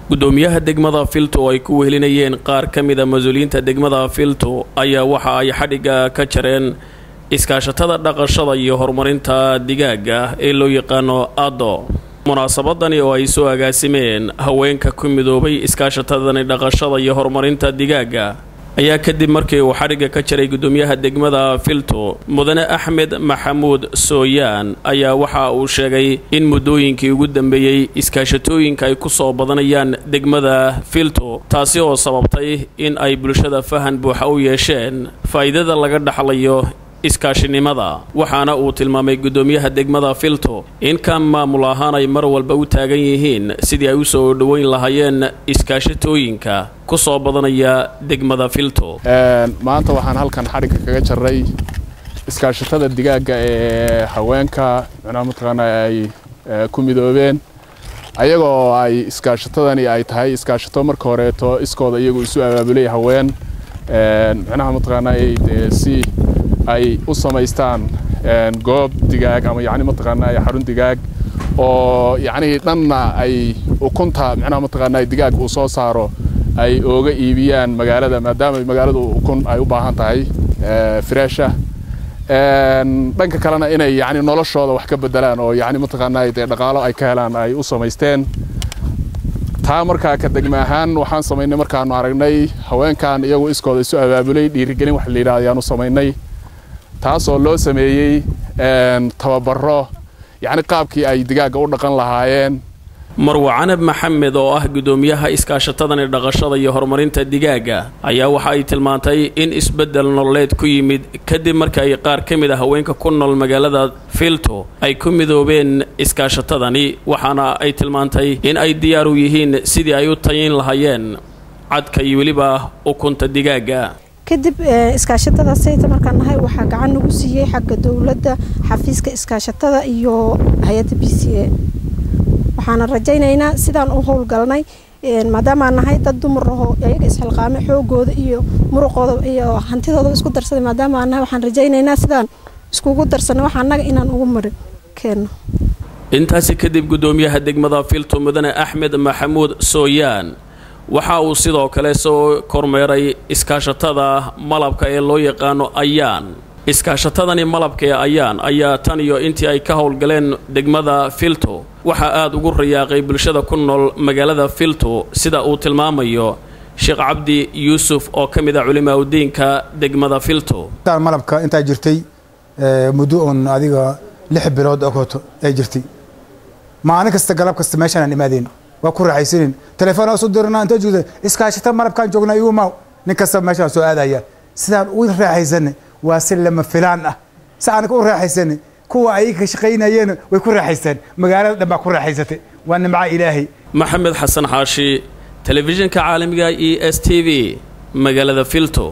gudoomiyaha degmada Filto ay ku wehelinayeen qaar kamida mas'uuliyiinta degmada Filto ayaa waxa ay xadhiga ka jareen iskaashatada dhaqashada iyo horumarinta digaaga ee loo yaqaano ADO. munaasabadani oo ay soo agaasimeen haweenka ku midoobay iskaashatadani dhaqashada iyo horumarinta digaaga ayaa kadib markii uu xadhiga ka jaray gudoomiyaha degmada Filto mudane Axmed Maxamuud Sooyaan ayaa waxa uu sheegay in muddooyinkii ugu dambeeyay iskaashatooyinka ay ku soo badanayaan degmada Filto taasi oo sababtay in ay bulshada fahan buuxa u yeesheen faa'iidada laga dhaxlayo iskaashinimada waxaana uu tilmaamay gudoomiyaha degmada Filto in ka maamul ahaan ay mar walba u taagan yihiin sidii ay u soo dhaweyn lahaayeen iskaashatooyinka ku soo badanaya degmada Filto. maanta waxaan halkan xadhiga kaga jaray iskaashatada digaaga ee haweenka mataqaana ay ku midoobeen ayagoo ay iskaashatadani ay tahay iskaashato marka horeeto iskooda iyagu isu abaabulay haween mataqaana si ay u samaystaan goob digaag ama mataqaana xarun digaag oo dhanna ay ukunta mataqaana digaag uu soo saaro ay ooga iibiyaan magaalada maadaama magaaladu ukun ay u baahan tahay fresh dhanka kalena inay noloshooda wax ka bedelaan oo mataqaana dhaqaalo ay ka helaan ay u samaysteen taa markaa ka degma ahaan waxaan samaynay markaanu aragnay haweenkan iyagu iskooda isu abaabulay dhiirigelin wax la yiraahdo ayaan u samaynay taasoo loo sameeyay tababaro qaabkii ay digaaga u dhaqan lahaayeen. Marwa Canab Maxamed oo ah gudoomiyaha iskaashatadani dhaqashada iyo horumarinta digaaga ayaa waxa ay tilmaantay in isbedel nololeed ku yimid kadib markii ay qaar kamid ah haweenka ku nool magaalada Filto ay ku midoobeen iskaashatadani waxaana ay tilmaantay in ay diyaar u yihiin sidii ay u tayin lahaayeen cadka iyo waliba ukunta digaaga. kadib iskaashatada sayta markaan nahay waxa gacan ugu siiyay xagga dawladda xafiiska iskaashatada iyo hay'adda BCA waxaan rajaynaynaa sidaan u howlgalnay maadaama nahay dad dumar ah iyaga isxilqaamay xoogooda iyo muruqooda iyo hantidooda isku darsaday maadaama nahay waxaan rajaynaynaa sidaan iskugu darsanay waxa anaga inaan ugu marin keeno. intaasi kadib gudoomiyaha degmada Filto mudane Axmed Maxamuud Sooyaan waxa uu sidoo kale soo kormeeray iskaashatada malabka ee loo yaqaano Ayaan. iskaashatadani malabka ee Ayaan ayaa tan iyo intii ay ka howlgaleen degmada Filto waxa aad ugu riyaaqay bulshada ku nool magaalada Filto sida uu tilmaamayo Sheekh Cabdi Yuusuf oo kamid ah culimada degmada Filto. malabka inta jirtay muddo on adiga 6 bilood oo kooto ay jirtay maalin kasta galab kasta meeshaan imaadeen waa ku raaxaysaneen telefoon soo dirnaa inta joogay iskaashatada malabkan joognaa iyo ma nin kasta meeshaan soo aadaya sidaan u raaxaysan waa si lama filaan ah saan ku raaxaysan kuwa ay ka shaqeynayeen way ku raaxaysan magaalada dhanba ku raaxaysatay waa nimca Ilaahay. Maxamed Xasan Xaashi telefishinka caalamiga ESTV magaalada Filto.